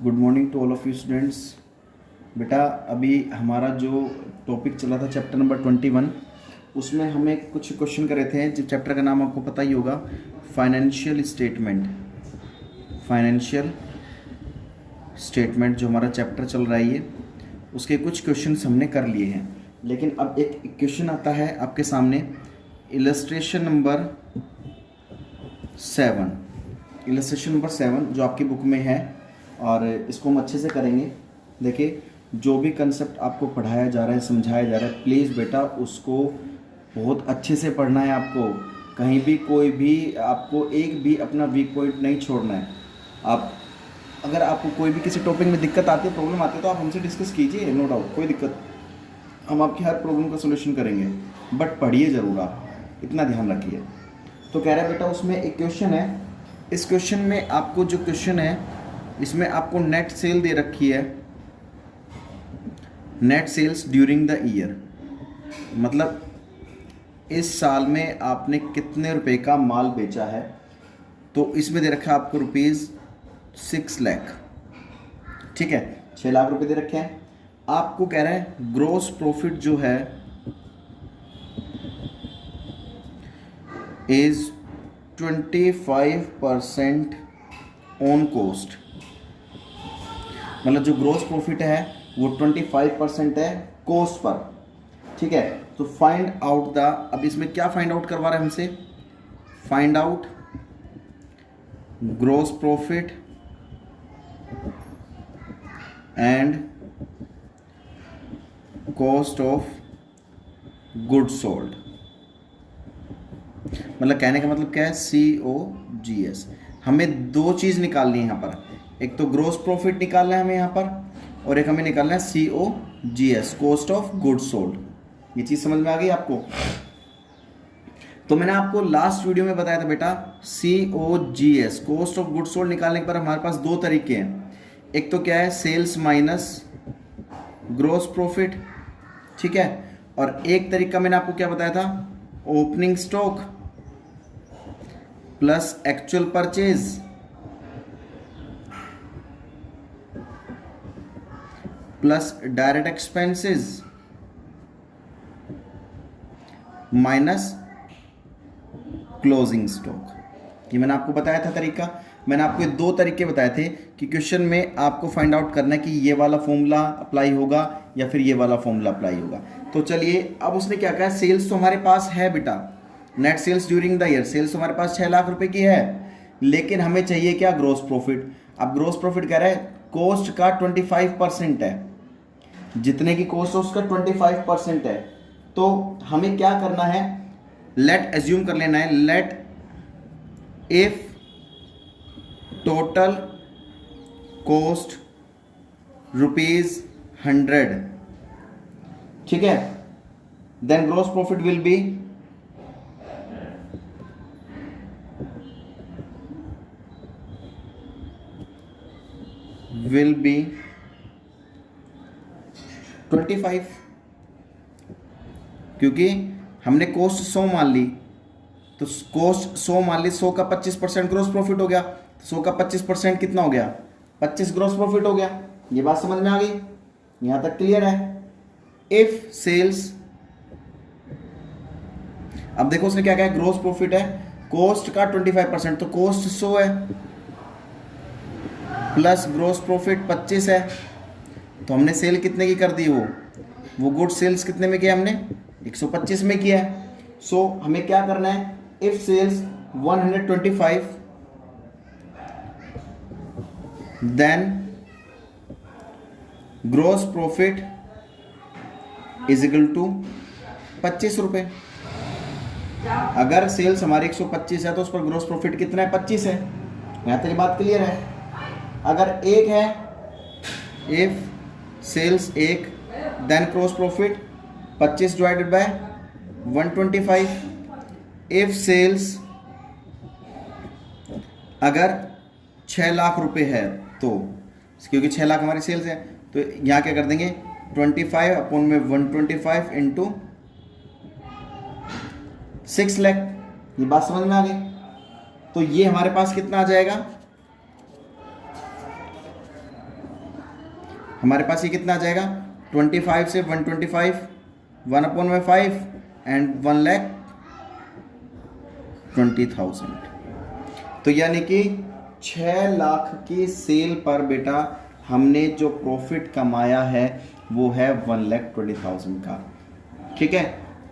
Good morning to all of you students. बेटा अभी हमारा जो टॉपिक चला था चैप्टर नंबर 21, उसमें हमें कुछ क्वेश्चन करे थे। जिस चैप्टर का नाम आपको पता ही होगा, फाइनेंशियल स्टेटमेंट। फाइनेंशियल स्टेटमेंट जो हमारा चैप्टर चल रहा है, ये उसके कुछ क्वेश्चंस हमने कर लिए हैं। लेकिन अब एक क्वेश्चन आता है आपके सामने, इलस्ट्रेशन नंबर 7। इलस्ट्रेशन नंबर 7 जो आपकी बुक में है, और इसको हम अच्छे से करेंगे। देखिए, जो भी कंसेप्ट आपको पढ़ाया जा रहा है, समझाया जा रहा है, प्लीज़ बेटा उसको बहुत अच्छे से पढ़ना है। आपको कहीं भी कोई भी आपको एक भी अपना वीक पॉइंट नहीं छोड़ना है। आप अगर आपको कोई भी किसी टॉपिक में दिक्कत आती है, प्रॉब्लम आती है, तो आप हमसे डिस्कस कीजिए, नो डाउट, कोई दिक्कत। हम आपकी हर प्रॉब्लम का सोल्यूशन करेंगे, बट पढ़िए ज़रूर, आप इतना ध्यान रखिए। तो कह रहा है बेटा, उसमें एक क्वेश्चन है। इस क्वेश्चन में आपको जो क्वेश्चन है, इसमें आपको नेट सेल दे रखी है, net sales during the year. मतलब इस साल में आपने कितने रुपए का माल बेचा है। तो इसमें दे रखा है आपको ₹6 लाख, ठीक है, 6 लाख रुपए दे रखे हैं। आपको कह रहा है ग्रोस प्रॉफिट जो है इज 25% ऑन कॉस्ट। मतलब जो ग्रोस प्रॉफिट है वो 25% है कॉस्ट पर, ठीक है। तो फाइंड आउट द, अब इसमें क्या फाइंड आउट करवा रहा है हमसे, find out gross profit and cost of goods sold. मतलब कहने का मतलब क्या है, COGS। हमें दो चीज निकालनी है यहाँ पर, एक तो ग्रोस प्रॉफिट निकालना है हमें यहाँ पर, और एक हमें निकालना है COGS, cost of goods sold. ये चीज समझ में आ गई आपको। तो मैंने आपको लास्ट वीडियो में बताया था बेटा, COGS, cost of goods sold निकालने के पर हमारे पास दो तरीके हैं। एक तो क्या है, सेल्स माइनस ग्रोस प्रॉफिट, ठीक है। और एक तरीका मैंने आपको क्या बताया था, opening stock plus actual purchase plus direct expenses minus closing stock. ये मैंने आपको बताया था तरीका। मैंने आपको ये दो तरीके बताए थे कि क्वेश्चन में आपको फाइंड आउट करना है कि ये वाला फॉर्मूला अप्लाई होगा या फिर ये वाला फॉर्मूला अप्लाई होगा। तो चलिए, अब उसने क्या कहा, सेल्स तो हमारे पास है बेटा, net sales during the year, sales तो हमारे पास 6 लाख रुपए की है, लेकिन हमें चाहिए क्या, ग्रोस प्रॉफिट। अब ग्रोस प्रॉफिट कह रहा है कॉस्ट का 25% है, जितने की कॉस्ट है उसका 25% है। तो हमें क्या करना है, लेट एज्यूम कर लेना है, लेट इफ टोटल कॉस्ट ₹100, ठीक है, then gross profit will be will be 25, क्योंकि हमने कॉस्ट 100 मान ली, तो कॉस्ट 100 मान ली, 100 का 25% ग्रोस प्रॉफिट हो गया, 100 का 25% कितना हो गया, 25 ग्रोस प्रॉफिट हो गया। ये बात समझ में आ गई, यहां तक क्लियर है। इफ सेल्स, अब देखो उसने क्या कहा, ग्रोस प्रॉफिट है, कॉस्ट का 25%, तो कॉस्ट 100 है प्लस ग्रोस प्रॉफिट 25 है, तो हमने सेल कितने की कर दी, वो गुड सेल्स कितने में किया हमने, 125 में किया है। सो हमें क्या करना है, if sales 125 then gross profit is equal to 25 रुपए। अगर सेल्स हमारी 125 है तो उस पर ग्रोस प्रॉफिट कितना है, 25 है। यहां तक बात क्लियर है। अगर एक है, if sales 1 then gross profit 25 divided by 125। If sales अगर 6 लाख रुपए है, तो क्योंकि 6 लाख हमारी सेल्स है, तो यहां क्या कर देंगे, 25 अपॉन में 125 इंटू 6 लाख। ये बात समझ में आ गई। तो ये हमारे पास कितना आ जाएगा, हमारे पास ये कितना आ जाएगा, 25 से 125, 1/5 एंड 1,20,000। तो यानी कि 6 लाख की सेल पर बेटा हमने जो प्रॉफिट कमाया है वो है 1,20,000 का। ठीक है,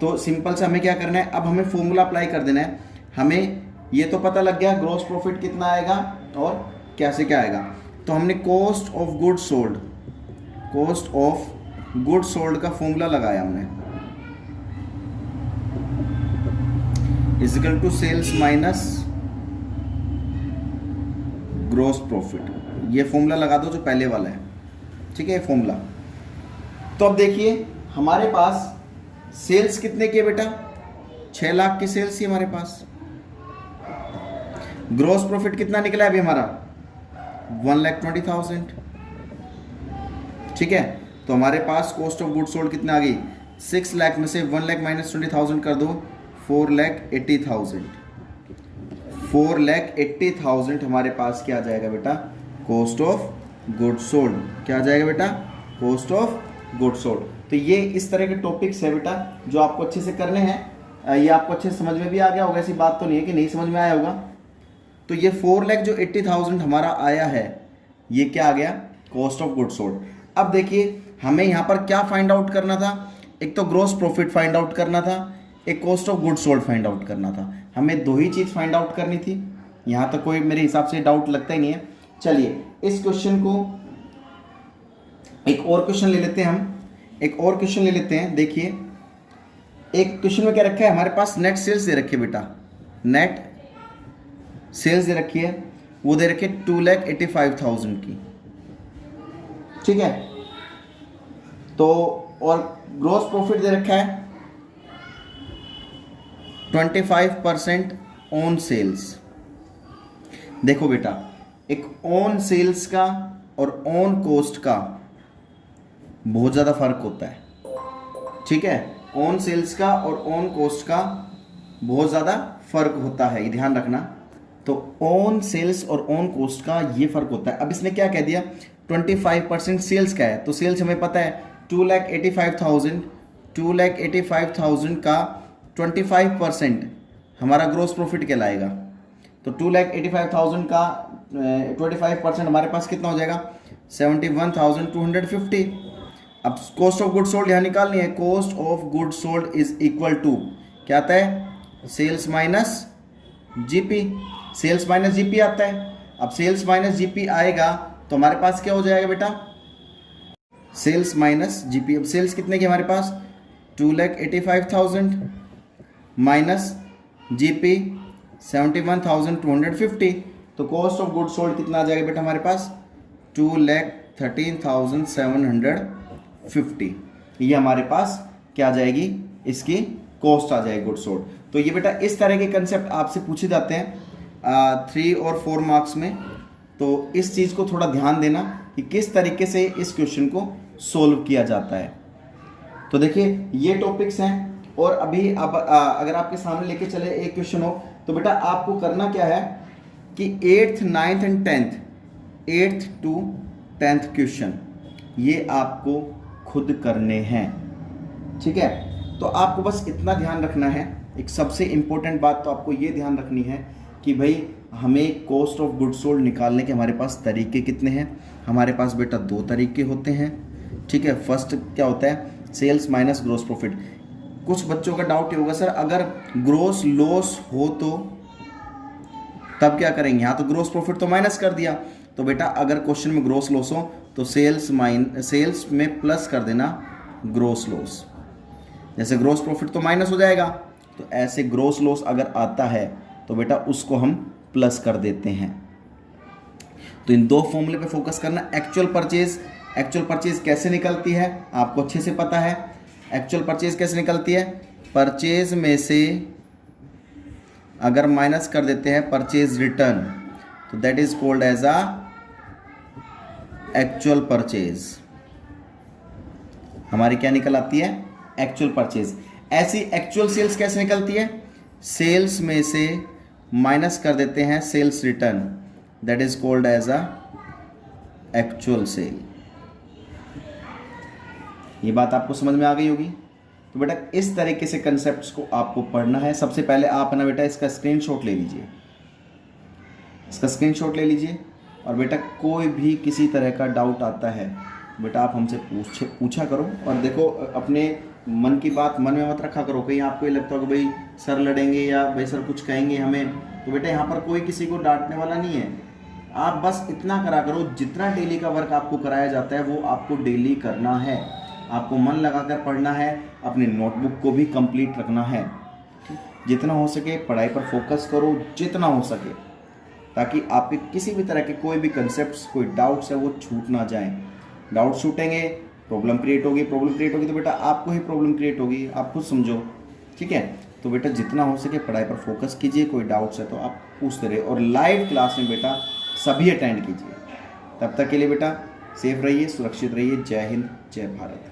तो सिंपल से हमें क्या करना है, अब हमें फॉर्मूला अप्लाई कर देना है। हमें ये तो पता लग गया ग्रॉस प्रॉफिट कितना आएगा और कैसे क्या आएगा। तो हमने cost of goods sold, cost of goods sold का फॉर्मूला लगाया हमने, is equal to sales minus gross profit. ये फॉर्मूला लगा दो जो पहले वाला है, ठीक है, ये फॉर्मूला। तो अब देखिए हमारे पास सेल्स कितने की है बेटा, 6 लाख की सेल्स थी हमारे पास। ग्रॉस प्रॉफिट कितना निकला है अभी हमारा, 1,20,000। ठीक है, तो हमारे पास कॉस्ट ऑफ गुड्स सोल्ड कितना आ गई, 6 लाख में से 1 लाख माइनस 20,000 कर दो, 4,80,000। 4,80,000 हमारे पास क्या आ जाएगा बेटा, कॉस्ट ऑफ गुड्स सोल्ड। क्या आ जाएगा बेटा, कॉस्ट ऑफ गुड्स सोल्ड। तो ये इस तरह के टॉपिक्स है बेटा जो आपको अच्छे से करने हैं। ये आपको अच्छे से समझ में भी आ गया होगा, ऐसी बात तो नहीं है कि नहीं समझ में आया होगा। तो ये 4,80,000 हमारा आया है, ये क्या आ गया, कॉस्ट ऑफ गुड्स सोल्ड। अब देखिए हमें यहाँ पर क्या फाइंड आउट करना था, एक तो ग्रॉस प्रॉफिट फाइंड आउट करना था, एक cost of goods sold find out करना था। हमें 2 ही चीज़ फाइंड आउट करनी थी। यहाँ तक कोई मेरे हिसाब से डाउट लगता ही नहीं है। चलिए इस क्वेश्चन को एक और क्वेश्चन ले लेते हैं, हम एक और क्वेश्चन ले लेते हैं। देखिए एक क्वेश्चन में क्या रखा है हमारे पास, नेट सेल्स दे रखी है बेटा, नेट सेल्स दे रखी है, वो दे रखी है 2,85,000 की। ठीक है, तो और ग्रॉस प्रॉफिट दे रखा है 25% ऑन सेल्स। देखो बेटा एक ऑन सेल्स का और ऑन कॉस्ट का बहुत ज़्यादा फर्क होता है। ठीक है, ऑन सेल्स का और ऑन कॉस्ट का बहुत ज़्यादा फर्क होता है, ये ध्यान रखना। तो ऑन सेल्स और ऑन कॉस्ट का ये फर्क होता है। अब इसने क्या कह दिया, 25% सेल्स का है, तो सेल्स हमें पता है 2,85,000, 2,85,000 का 25% हमारा ग्रॉस प्रॉफिट कहलाएगा। तो 2,85,000 का 25% हमारे पास कितना हो जाएगा, 71,250। अब कॉस्ट ऑफ गुड्स सोल्ड यहाँ निकालनी है। Cost of goods sold is equal to क्या आता है, sales minus GP. Sales minus GP आता है। अब सेल्स माइनस जीपी आएगा तो हमारे पास क्या हो जाएगा बेटा, सेल्स माइनस जीपी। अब सेल्स कितने की हमारे पास, 2,85,000 माइनस जीपी 71,250। तो कॉस्ट ऑफ गुड्स सोल्ड कितना आ जाएगा बेटा हमारे पास, 2,13,750। ये हमारे पास क्या आ जाएगी, इसकी कॉस्ट आ जाएगी गुड्स सोल्ड। तो ये बेटा इस तरह के कंसेप्ट आपसे पूछे जाते हैं 3 और 4 मार्क्स में। तो इस चीज़ को थोड़ा ध्यान देना कि किस तरीके से इस क्वेश्चन को सोल्व किया जाता है। तो देखिए ये टॉपिक्स हैं। और अभी अब अगर आपके सामने लेके चले एक क्वेश्चन हो तो बेटा आपको करना क्या है कि 8th 9th and 10th 8th to 10th question ये आपको खुद करने हैं। ठीक है, तो आपको बस इतना ध्यान रखना है, एक सबसे इम्पोर्टेंट बात तो आपको ये ध्यान रखनी है कि भाई हमें कॉस्ट ऑफ गुड्स सोल्ड निकालने के हमारे पास तरीके कितने हैं। हमारे पास बेटा 2 तरीके होते हैं। ठीक है, फर्स्ट क्या होता है, सेल्स माइनस ग्रॉस प्रॉफिट। कुछ बच्चों का डाउट ये होगा सर अगर ग्रॉस लॉस हो तो तब क्या करेंगे, यहाँ तो ग्रॉस प्रॉफिट तो माइनस कर दिया। तो बेटा अगर क्वेश्चन में ग्रॉस लॉस हो तो सेल्स में प्लस कर देना ग्रॉस लॉस। जैसे ग्रॉस प्रॉफिट तो माइनस हो जाएगा, तो ऐसे ग्रॉस लॉस अगर आता है तो बेटा उसको हम प्लस कर देते हैं। तो इन 2 फॉर्मूले पे फोकस करना। एक्चुअल परचेज कैसे निकलती है आपको अच्छे से पता है। एक्चुअल परचेज कैसे निकलती है, परचेज में से अगर माइनस कर देते हैं परचेज रिटर्न तो that is called as a actual purchase. हमारी क्या निकल आती है, एक्चुअल परचेज। ऐसी एक्चुअल सेल्स कैसे निकलती है, सेल्स में से माइनस कर देते हैं sales return, that is called as a actual sale. ये बात आपको समझ में आ गई होगी। तो बेटा इस तरीके से कंसेप्ट्स को आपको पढ़ना है। सबसे पहले आप ना बेटा इसका स्क्रीनशॉट ले लीजिए, इसका स्क्रीनशॉट ले लीजिए। और बेटा कोई भी किसी तरह का डाउट आता है बेटा आप हमसे पूछा करो। और देखो अपने मन की बात मन में मत रखा करो। कहीं आपको ये लगता हो कि भाई सर लड़ेंगे या भाई सर कुछ कहेंगे हमें, तो बेटा यहाँ पर कोई किसी को डांटने वाला नहीं है। आप बस इतना करा करो, जितना डेली का वर्क आपको कराया जाता है वो आपको डेली करना है। आपको मन लगाकर पढ़ना है, अपने नोटबुक को भी कंप्लीट रखना है। जितना हो सके पढ़ाई पर फोकस करो, जितना हो सके, ताकि आपके किसी भी तरह के कोई भी कंसेप्ट्स, कोई डाउट्स है वो छूट ना जाएं। डाउट छूटेंगे, प्रॉब्लम क्रिएट होगी, प्रॉब्लम क्रिएट होगी तो बेटा आपको ही प्रॉब्लम क्रिएट होगी, आप खुद समझो। ठीक है, तो बेटा जितना हो सके पढ़ाई पर फोकस कीजिए। कोई डाउट्स है तो आप पूछते रहिए, और लाइव क्लास में बेटा सभी अटेंड कीजिए। तब तक के लिए बेटा सेफ रहिए, सुरक्षित रहिए। जय हिंद, जय भारत।